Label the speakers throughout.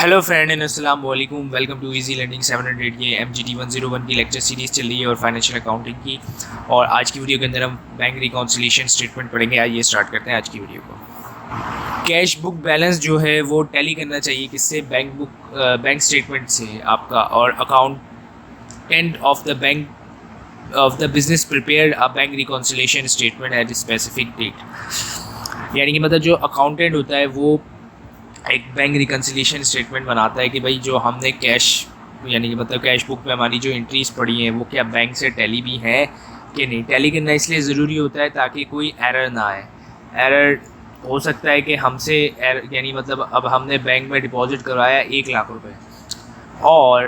Speaker 1: Hello friend and अस्सलाम वालेकुम। Welcome to easy learning 700। ये MGT 101 की लेक्चर सीरीज़ चल रही है और फाइनेंशियल अकाउंटिंग की। और आज की वीडियो के अंदर हम बैंक रिकॉन्सिलिएशन स्टेटमेंट पढ़ेंगे। आइए स्टार्ट करते हैं आज की वीडियो को। कैश बुक बैलेंस जो है वो टैली करना चाहिए किससे? बैंक स्टेटमेंट से आपका। और accountant of the bank of the business prepared a bank reconciliation statement at specific date. यानी कि मतलब जो अकाउंटेंट होता है वो एक बैंक रिकन्सिलिएशन स्टेटमेंट बनाता है कि भाई जो हमने कैश यानी कि मतलब कैश बुक में हमारी जो एंट्रीज पड़ी हैं वो क्या बैंक से टैली भी हैं कि नहीं। टैली करना इसलिए ज़रूरी होता है ताकि कोई एरर ना आए। एरर हो सकता है कि हमसे यानी मतलब अब हमने बैंक में डिपॉजिट करवाया 1 लाख रुपए और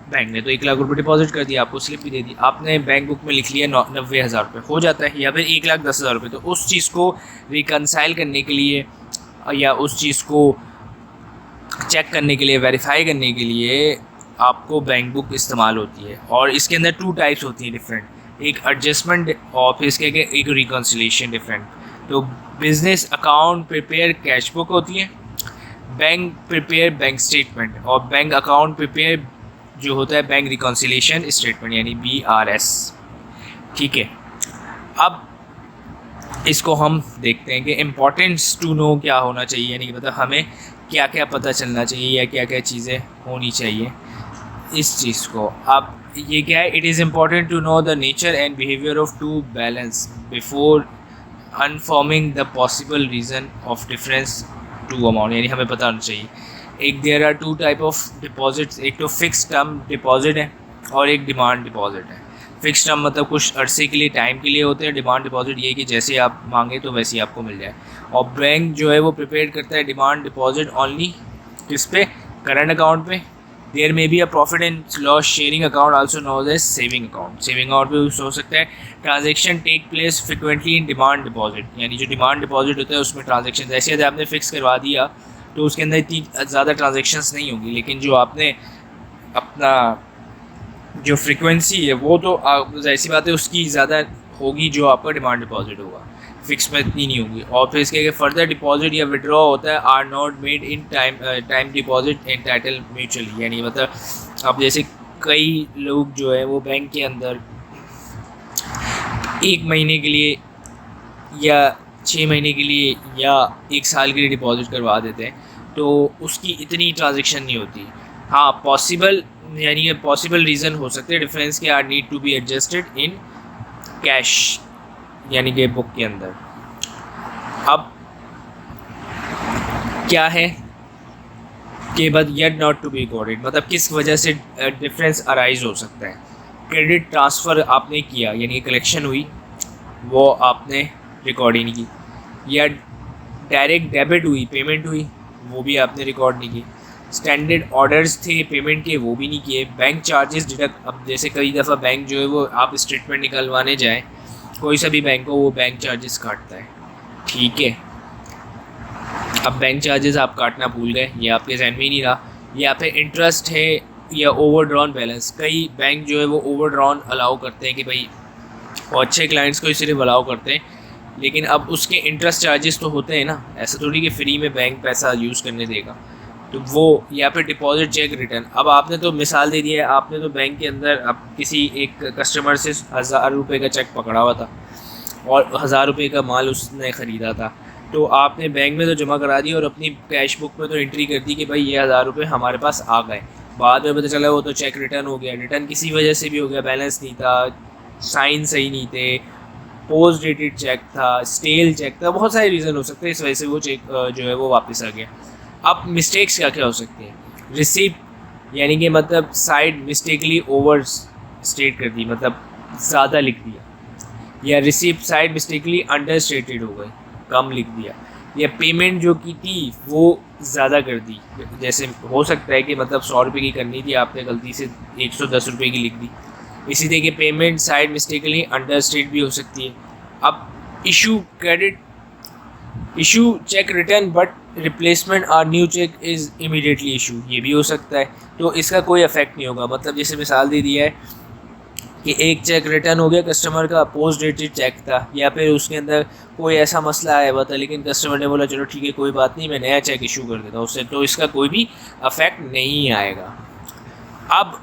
Speaker 1: बैंक ने तो 1 लाख रुपये डिपॉजिट कर दिया, आपको स्लिप भी दे दी, आपने बैंक बुक में लिख लिया 90,000 रुपये हो जाता है, या फिर 1,10,000 रुपये। तो उस चीज़ को रिकनसाइल करने के लिए या उस चीज़ को चेक करने के लिए, वेरीफाई करने के लिए आपको बैंक बुक इस्तेमाल होती है। और इसके अंदर 2 टाइप्स होती हैं डिफरेंट, एक एडजस्टमेंट और फिर इसके एक रिकन्सिलिएशन डिफरेंट। तो business account prepare cash book होती है, बैंक प्रिपेयर बैंक स्टेटमेंट, और बैंक अकाउंट प्रिपेयर जो होता है बैंक रिकन्सिलिएशन स्टेटमेंट यानी BRS। ठीक है, अब इसको हम देखते हैं कि इम्पोर्टेंस टू नो क्या होना चाहिए, यानी कि मतलब हमें क्या क्या पता चलना चाहिए या क्या क्या चीज़ें होनी चाहिए इस चीज़ को। अब ये क्या है? It is important to know the nature and behaviour of to balance before informing the possible reason of difference to amount. यानी हमें पता होना चाहिए एक there are 2 type of deposits, एक तो फिक्स टर्म डिपॉजिट है और एक डिमांड डिपॉजिट है। फिक्स टर्म मतलब कुछ अरसे के लिए, टाइम के लिए होते हैं। डिमांड डिपॉजिट ये कि जैसे आप मांगे तो वैसे ही आपको मिल जाए। और बैंक जो है वो प्रिपेयर करता है डिमांड डिपॉजिट ओनली किस पे? करंट अकाउंट पे। देयर में भी a profit and loss sharing account also known as saving account. Saving account पे यूज हो सकता है। Transaction take place frequently in demand deposit, यानी जो डिमांड डिपॉजिट होता है उसमें ट्रांजेक्शन जैसे यदि आपने फिक्स करवा दिया तो उसके अंदर इतनी ज़्यादा ट्रांजेक्शन्स नहीं होंगी, लेकिन जो आपने अपना जो फ्रीक्वेंसी है वो तो ऐसी बात है उसकी ज़्यादा होगी जो आपका डिमांड डिपॉजिट होगा, फिक्स में इतनी नहीं होगी। और फिर इसके फर्दर डिपॉजिट या विड्रॉ होता है are not made in time deposit entitle mutually. यानी मतलब अब जैसे कई लोग जो है वो बैंक के अंदर 1 महीने के लिए या 6 महीने के लिए या 1 साल के लिए डिपॉजिट करवा देते हैं, तो उसकी इतनी ट्रांजेक्शन नहीं होती। हाँ, पॉसिबल यानी कि पॉसिबल रीज़न हो सकते हैं डिफरेंस के, are need to be adjusted in cash यानी कि बुक के अंदर। अब क्या है कि but yet not to be recorded, मतलब किस वजह से डिफरेंस अराइज हो सकता है। क्रेडिट ट्रांसफ़र आपने किया यानी कलेक्शन हुई, वो आपने रिकॉर्ड ही नहीं की, या डायरेक्ट डेबिट हुई, पेमेंट हुई, वो भी आपने रिकॉर्ड नहीं की। स्टैंडर्ड ऑर्डर्स थे पेमेंट के, वो भी नहीं किए। बैंक चार्जेस डिडक्ट, अब जैसे कई दफ़ा बैंक जो है वो आप स्टेटमेंट निकलवाने जाएँ कोई सा भी बैंक हो वो बैंक चार्जेस काटता है। ठीक है, अब बैंक चार्जेस आप काटना भूल गए, ये आपके जहन में ही नहीं रहा, या फिर इंटरेस्ट है या ओवरड्रॉन बैलेंस। कई बैंक जो है वो ओवरड्रॉन अलाउ करते हैं कि भाई, और अच्छे क्लाइंट्स को सिर्फ अलाउ करते हैं, लेकिन अब उसके इंटरेस्ट चार्जेस तो होते हैं ना, ऐसा थोड़ी कि फ्री में बैंक पैसा यूज़ करने देगा। तो वो, या फिर डिपॉजिट चेक रिटर्न। अब आपने तो मिसाल दे दी है, आपने तो बैंक के अंदर अब किसी एक कस्टमर से 1,000 रुपये का चेक पकड़ा हुआ था और 1,000 रुपये का माल उसने ख़रीदा था, तो आपने बैंक में तो जमा करा दिया और अपनी कैश बुक में तो एंट्री कर दी कि भाई ये 1,000 रुपये हमारे पास आ गए। बाद में पता चला वो तो चेक रिटर्न हो गया। रिटर्न किसी वजह से भी हो गया, बैलेंस नहीं था, साइन सही नहीं थे, पोस्ट डेटेड चेक था, स्टेल चेक था, बहुत सारे रीज़न हो सकते हैं, इस वजह से वो चेक जो है वो वापस आ गया। अब मिस्टेक्स क्या क्या हो सकती हैं? रिसीप्ट यानी कि मतलब साइड मिस्टेकली ओवर स्टेट कर दी, मतलब ज़्यादा लिख दिया, या receipt side mistakenly under stated हो गई, कम लिख दिया, या पेमेंट जो की थी वो ज़्यादा कर दी। जैसे हो सकता है कि मतलब 100 रुपये की करनी थी, आपने गलती से 110 रुपये की लिख दी। इसी तरह के payment side mistakenly under state भी हो सकती है। अब issue credit issue cheque return but replacement और new cheque is immediately issue, ये भी हो सकता है। तो इसका कोई इफेक्ट नहीं होगा। मतलब जैसे मिसाल दे दिया है कि एक चेक रिटर्न हो गया कस्टमर का, पोस्ट डेटेड चेक था, या फिर उसके अंदर कोई ऐसा मसला आया हुआ था लेकिन कस्टमर ने बोला चलो ठीक है कोई बात नहीं मैं नया चेक इशू कर देता हूँ उससे, तो इसका कोई भी अफेक्ट नहीं आएगा। अब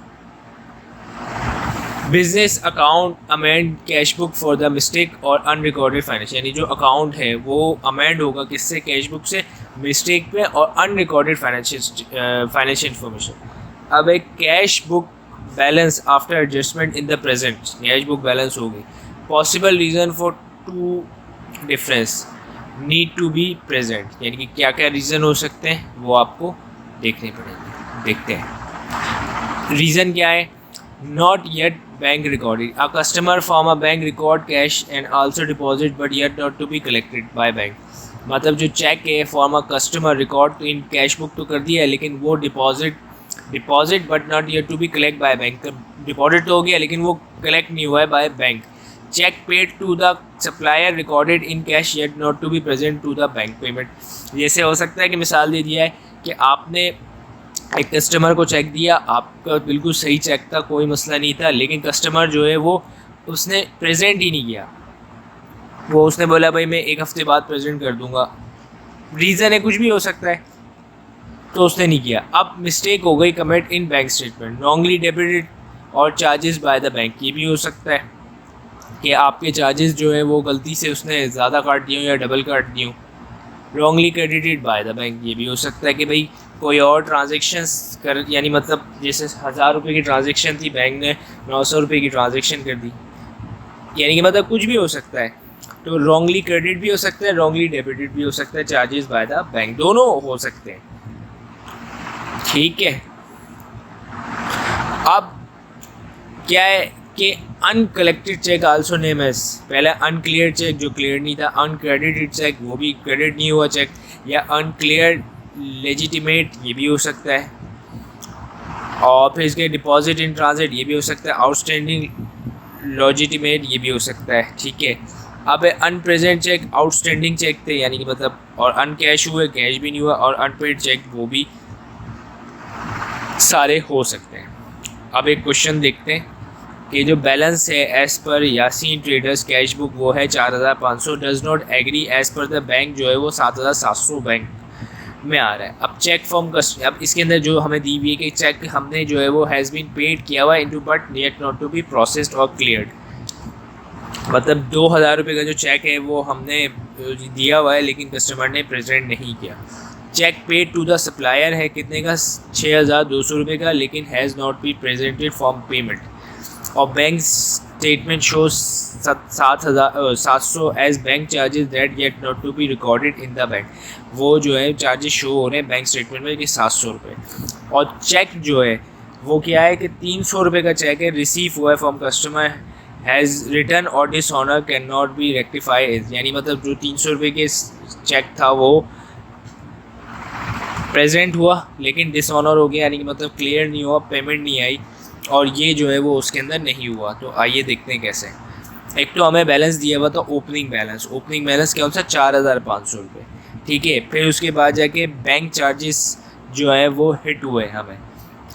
Speaker 1: business account amend cash book for the mistake और अनरिकॉर्डेड फाइनेंस, यानी जो अकाउंट है वो अमेंड होगा किससे, कैश बुक से, मिस्टेक पे और अनरिकॉर्डेड फाइनेंशियल इंफॉर्मेशन। अब एक cash book balance after adjustment in the present, cash book balance हो गई, possible reason for to difference need to be present, यानी कि क्या क्या रीज़न हो सकते हैं वो आपको देखने पड़ेंगे। देखते हैं रीज़न क्या है। Not yet bank recorded, a customer from a bank record cash and also deposit but yet not to be collected by bank, मतलब जो चेक है from a customer record in cash book तो कर दिया है लेकिन वो deposit but not yet to be collect by bank, deposit तो हो गया लेकिन वो कलेक्ट नहीं हुआ है by bank. Cheque paid to the supplier recorded in cash yet not to be present to the bank payment, जैसे हो सकता है कि मिसाल दे दिया है कि आपने एक कस्टमर को चेक दिया, आपका बिल्कुल सही चेक था, कोई मसला नहीं था, लेकिन कस्टमर जो है वो उसने प्रेजेंट ही नहीं किया, वो उसने बोला भाई मैं एक हफ़्ते बाद प्रेजेंट कर दूंगा, रीज़न है कुछ भी हो सकता है, तो उसने नहीं किया। अब मिस्टेक हो गई commit in bank statement, wrongly debited और चार्जेस बाय द बैंक, ये भी हो सकता है कि आपके चार्जेस जो है वो गलती से उसने ज़्यादा काट दिए या डबल काट दिए। Wrongly credited by the bank, ये भी हो सकता है कि भाई कोई और ट्रांजेक्शन्स कर, यानी मतलब जैसे 1000 रुपये की ट्रांजेक्शन थी, बैंक ने 900 रुपये की ट्रांजेक्शन कर दी, यानी कि मतलब कुछ भी हो सकता है। तो रॉन्गली क्रेडिट भी हो सकता है, रॉन्गली डेबिटेड भी हो सकता है, चार्जेस बाय द बैंक दोनों हो सकते हैं। ठीक है, अब क्या है कि uncollected cheque also name as, पहले अनक्लियर चेक जो क्लियर नहीं था, अनक्रेडिटेड चेक वो भी क्रेडिट नहीं हुआ चेक, या अनक्लियर लेजिटिमेट ये भी हो सकता है, और फिर इसके डिपॉजिट इन ट्रांजिट ये भी हो सकता है, आउटस्टैंडिंग लॉजिटिमेट ये भी हो सकता है। ठीक है, अब अनप्रेजेंट चेक आउटस्टैंडिंग चेक थे, यानी कि मतलब, और अनकैश हुए कैश भी नहीं हुआ, और अनपेड चेक वो भी सारे हो सकते हैं। अब एक क्वेश्चन देखते हैं कि जो बैलेंस है as per Yasin traders cash book वो है 4500, does not agree as per the bank जो है वो 7700 बैंक में आ रहा है। अब चेक फॉर्म अब इसके अंदर जो हमें दी हुई है कि चेक हमने जो है वो हैज़ बीन पेड किया हुआ into but yet not to be processed और क्लियर्ड, मतलब 2000 रुपये का जो चेक है वो हमने दिया हुआ है लेकिन कस्टमर ने प्रेजेंट नहीं किया। Cheque paid to the supplier है कितने का, 6200 रुपये का, लेकिन has not be presented form payment, और bank statement shows 700 as bank charges that yet not to be recorded in the bank, वो जो है चार्जेस शो हो रहे हैं बैंक स्टेटमेंट में कि 700 रुपये। और चेक जो है वो क्या है कि 300 रुपये का चेक है, रिसीव हुआ है फ्रॉम कस्टमर, हैज़ रिटर्न और dishonour can not be rectify, यानी मतलब जो 300 रुपये के चेक था वो प्रेजेंट हुआ लेकिन डिसऑनर हो गया, यानी कि मतलब क्लियर नहीं हुआ, पेमेंट नहीं आई, और ये जो है वो उसके अंदर नहीं हुआ। तो आइए देखते हैं कैसे। एक तो हमें बैलेंस दिया हुआ था ओपनिंग बैलेंस क्या होता है 4500 रुपये, ठीक है। फिर उसके बाद जाके बैंक चार्जेस जो है वो हिट हुए हमें,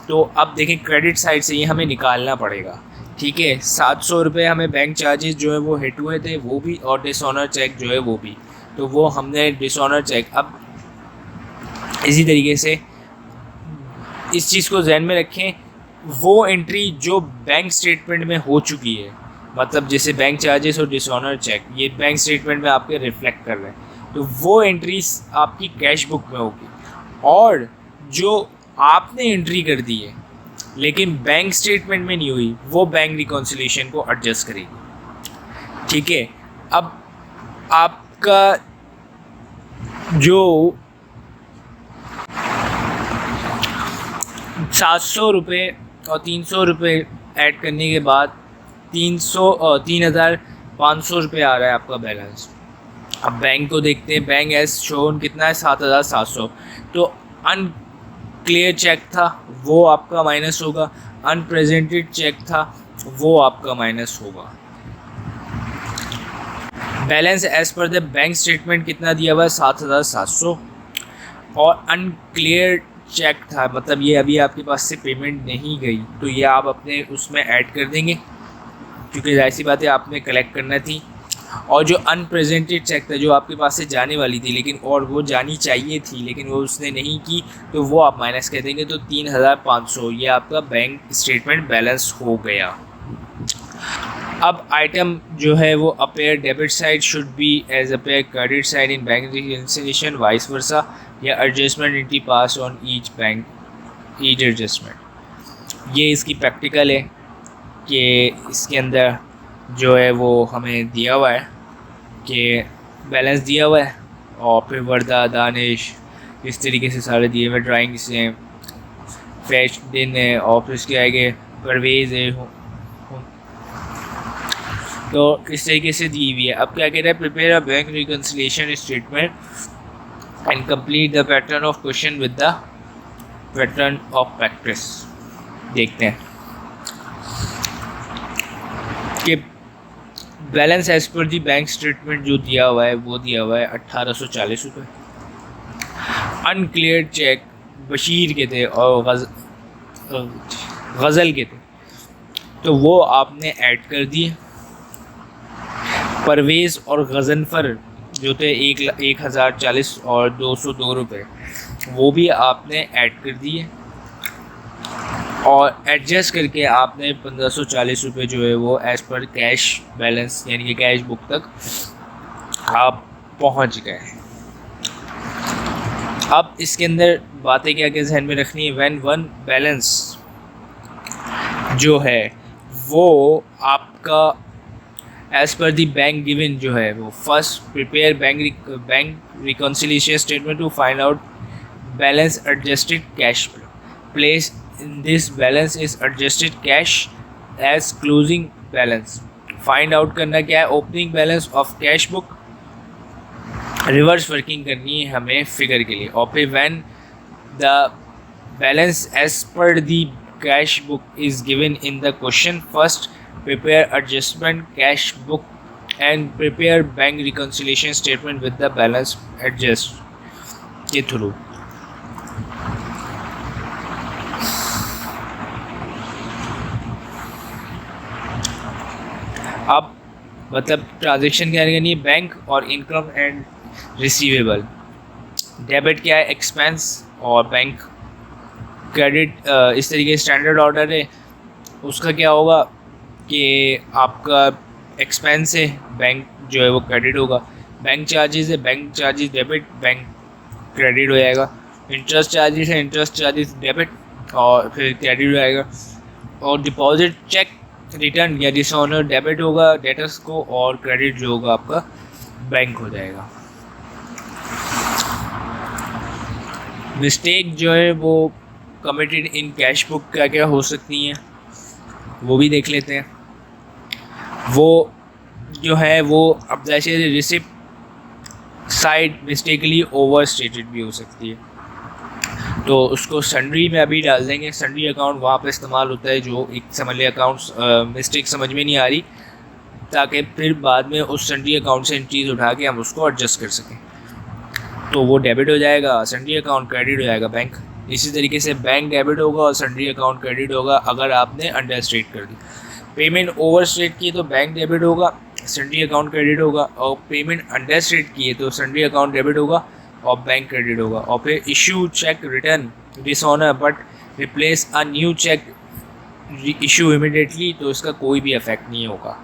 Speaker 1: तो अब देखें क्रेडिट साइड से ये हमें निकालना पड़ेगा, ठीक है। 700 रुपये हमें बैंक चार्जेस जो है वो हिट हुए थे वो भी, और डिसऑनर चेक जो है वो भी, तो वो हमने डिसऑनर चेक, अब इसी तरीके से इस चीज़ को जहन में रखें, वो एंट्री जो बैंक स्टेटमेंट में हो चुकी है, मतलब जैसे बैंक चार्जेस और डिसऑनर चेक ये बैंक स्टेटमेंट में आपके रिफ्लेक्ट कर रहे हैं, तो वो एंट्रीज आपकी कैश बुक में होगी, और जो आपने एंट्री कर दी है लेकिन बैंक स्टेटमेंट में नहीं हुई वो बैंक रिकॉन्सिलिएशन को एडजस्ट करेगी, ठीक है। अब आपका जो 700 रुपये और 300 रुपये ऐड करने के बाद 3500 रुपये आ रहा है आपका बैलेंस। अब बैंक को देखते हैं, बैंक एज शोन कितना है 7700, तो अनक्लियर चेक था वो आपका माइनस होगा, अनप्रेजेंटेड चेक था वो आपका माइनस होगा। Balance as per the bank statement कितना दिया हुआ है 7700, और अनक्लियर चेक था, मतलब ये अभी आपके पास से पेमेंट नहीं गई, तो ये आप अपने उसमें ऐड कर देंगे, क्योंकि जाहिर सी बात है आपने कलेक्ट करना थी। और जो अनप्रेजेंटेड चेक था, जो आपके पास से जाने वाली थी लेकिन और वो जानी चाहिए थी लेकिन वो उसने नहीं की, तो वो आप माइनस कर देंगे। तो 3,500 ये आपका बैंक स्टेटमेंट बैलेंस हो गया। अब आइटम जो है वो appear debit side should be as appear credit side in bank reconciliation vice versa, या adjustment in pass on each bank each adjustment. ये इसकी प्रैक्टिकल है कि इसके अंदर जो है वो हमें दिया हुआ है कि बैलेंस दिया हुआ है और फिर वर्दा, दानिश, इस तरीके से सारे दिए हुए, ड्राइंग्स हैं, फैश दिन है और फिर उसके आगे परवेज़ है। तो इस तरीके से दी हुई है। अब क्या कह रहा है, prepare a bank reconciliation statement and complete the pattern of question with the pattern of practice. देखते हैं कि बैलेंस एज पर दी बैंक स्टेटमेंट जो दिया हुआ है वो दिया हुआ है 1840 रुपये। अनक्लियर चेक बशीर के थे और गज़ल के थे, तो वो आपने ऐड कर दिए। परवेज़ और गज़नफर जो थे 1,040 और 202 रुपये, वो भी आपने ऐड कर दिए और एडजस्ट करके आपने 1,540 रुपये जो है वो एज़ पर कैश बैलेंस यानी कि कैश बुक तक आप पहुंच गए। अब इसके अंदर बातें क्या क्या जहन में रखनी है। व्हेन वन बैलेंस जो है वो आपका एज़ पर दी बैंक गिवन जो है वो first prepare bank reconciliation statement to find out balance adjusted cash place in this balance is adjusted cash as closing balance. Find out करना क्या है, opening balance of cash book, reverse working करनी है हमें figure के लिए। और फिर when the balance as per the cash book is given in the question, first prepare adjustment cash book and prepare bank reconciliation statement with the balance adjust के through. अब मतलब ट्रांजेक्शन क्या करनी है, बैंक और इनकम एंड रिसीवेबल। डेबिट क्या है, expense, और बैंक क्रेडिट इस तरीके स्टैंडर्ड ऑर्डर है। उसका क्या होगा कि आपका एक्सपेंस है, बैंक जो है वो क्रेडिट होगा। बैंक चार्जेस है, bank charges debit, bank credit हो जाएगा। इंटरेस्ट चार्जेस है, इंटरेस्ट चार्जेस डेबिट और फिर क्रेडिट हो जाएगा। और डिपॉजिट चेक रिटर्न या डिसऑनर डेबिट होगा डेटर्स को, और क्रेडिट जो होगा आपका बैंक हो जाएगा। मिस्टेक जो है वो कमिटेड इन कैश बुक क्या क्या हो सकती हैं वो भी देख लेते हैं। वो जो है वो अब जैसे receipt side mistakenly over stated भी हो सकती है, तो उसको सन्ड्री में अभी डाल देंगे। सन्ड्री अकाउंट वहाँ पे इस्तेमाल होता है जो एक समझ ले अकाउंट्स मिस्टेक समझ में नहीं आ रही, ताकि फिर बाद में उस सन्ड्री अकाउंट से एंट्रीज उठा के हम उसको एडजस्ट कर सकें। तो वो डेबिट हो जाएगा, सन्ड्री अकाउंट क्रेडिट हो जाएगा बैंक। इसी तरीके से बैंक डेबिट होगा और सन्ड्री अकाउंट क्रेडिट होगा अगर आपने अंडर स्टेट कर दी। पेमेंट ओवर स्टेट की है तो बैंक डेबिट होगा, सन्ड्री अकाउंट क्रेडिट होगा। और पेमेंट अंडर स्टेट की है तो सन्ड्री अकाउंट डेबिट होगा और बैंक क्रेडिट होगा। और फिर issue cheque return dishonour but replace a new cheque issue immediately, तो इसका कोई भी इफेक्ट नहीं होगा।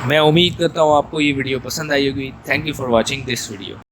Speaker 1: मैं उम्मीद करता हूँ आपको ये वीडियो पसंद आई होगी। Thank you for watching this video.